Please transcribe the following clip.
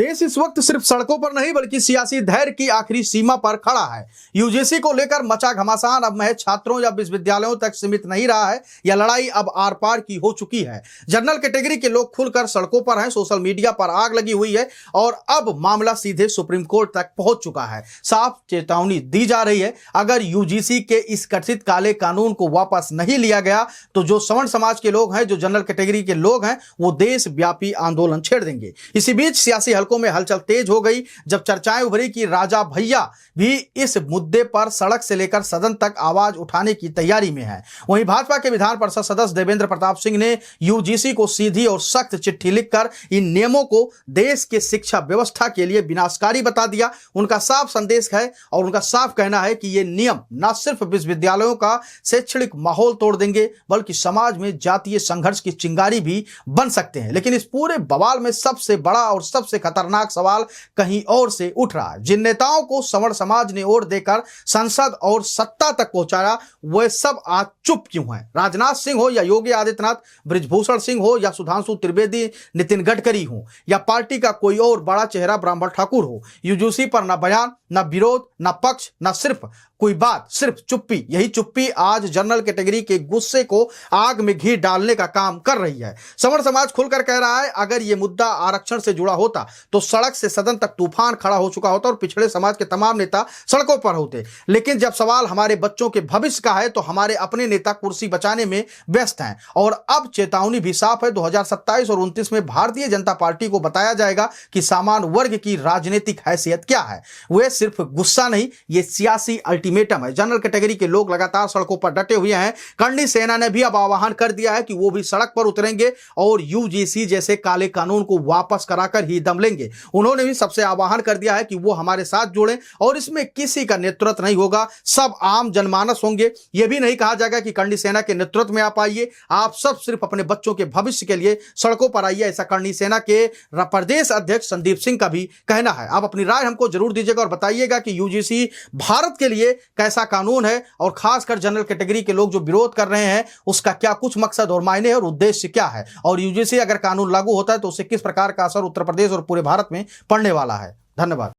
देश इस वक्त सिर्फ सड़कों पर नहीं बल्कि सियासी धैर्य की आखिरी सीमा पर खड़ा है। यूजीसी को लेकर मचा घमासान अब महज छात्रों या विश्वविद्यालयों तक सीमित नहीं रहा है। यह लड़ाई अब आर पार की हो चुकी है। जनरल कैटेगरी के लोग खुलकर सड़कों पर हैं, सोशल मीडिया पर आग लगी हुई है और अब मामला सीधे सुप्रीम कोर्ट तक पहुंच चुका है। साफ चेतावनी दी जा रही है, अगर यूजीसी के इस कथित काले कानून को वापस नहीं लिया गया तो जो सवर्ण समाज के लोग हैं, जो जनरल कैटेगरी के लोग हैं, वो देशव्यापी आंदोलन छेड़ देंगे। इसी बीच सियासी हलकों में हलचल तेज हो गई जब चर्चाएं उभरी कि राजा भैया भी इस मुद्दे पर सड़क से लेकर सदन तक आवाज उठाने की तैयारी में है। वहीं भाजपा के विधान परिषद सदस्य देवेंद्र प्रताप सिंह ने यूजीसी को सीधी और सख्त चिट्ठी लिखकर इन नियमों को देश के शिक्षा व्यवस्था के लिए विनाशकारी बता दिया। उनका साफ संदेश है और उनका साफ कहना है कि ये नियम न सिर्फ विश्वविद्यालयों का शैक्षणिक माहौल तोड़ देंगे बल्कि समाज में जातीय संघर्ष की चिंगारी भी बन सकते हैं। लेकिन इस पूरे बवाल में सबसे बड़ा और सबसे खतरनाक सवाल कहीं और से उठ रहा है। जिन नेताओं को सवर्ण समाज ने ओर देकर संसद और सत्ता तक पहुंचाया, वे सब आज चुप क्यों हैं? राजनाथ सिंह हो या योगी आदित्यनाथ, बृजभूषण सिंह हो या सुधांशु त्रिवेदी, नितिन गडकरी हो या पार्टी का कोई और बड़ा चेहरा ब्राह्मण ठाकुर हो, यूजीसी पर न बयान, न विरोध, न पक्ष, न सिर्फ कोई बात, सिर्फ चुप्पी। यही चुप्पी आज जनरल कैटेगरी के गुस्से को आग में घी डालने का काम कर रही है। सवर्ण समाज खुलकर कह रहा है, अगर यह मुद्दा आरक्षण से जुड़ा होता तो सड़क से सदन तक तूफान खड़ा हो चुका होता और पिछड़े समाज के तमाम नेता सड़कों पर होते। लेकिन जब सवाल हमारे बच्चों के भविष्य का है तो हमारे अपने नेता कुर्सी बचाने में व्यस्त हैं। और अब चेतावनी भी साफ है, 2027 और 29 में भारतीय जनता पार्टी को बताया जाएगा कि सामान्य वर्ग की राजनीतिक हैसियत क्या है। वे सिर्फ गुस्सा नहीं, ये सियासी अल्टीमेटम है। जनरल कैटेगरी के लोग लगातार सड़कों पर डटे हुए हैं। करणी सेना ने भी अब आह्वान कर दिया है कि वो भी सड़क पर उतरेंगे और यूजीसी जैसे काले कानून को वापस कराकर ही दम लेंगे। उन्होंने भी सबसे आह्वान कर दिया है कि वो हमारे साथ जुड़ें और इसमें किसी का नेतृत्व नहीं होगा, सब आम जनमानस होंगे। यह भी नहीं कहा जाएगा कि करणी सेना के नेतृत्व में आप आइए, आप सब सिर्फ अपने बच्चों के भविष्य के लिए सड़कों पर आइए। ऐसा करणी सेना के प्रदेश अध्यक्ष संदीप सिंह का भी कहना है। आप अपनी राय हमको जरूर दीजिएगा और बताइएगा कि यूजीसी भारत के लिए कैसा कानून है और खासकर जनरल कैटेगरी के लोग जो विरोध कर रहे हैं उसका क्या कुछ मकसद और मायने और उद्देश्य क्या है, और यूजीसी अगर कानून लागू होता है तो उससे किस प्रकार का असर उत्तर प्रदेश और पूरे भारत में पड़ने वाला है। धन्यवाद।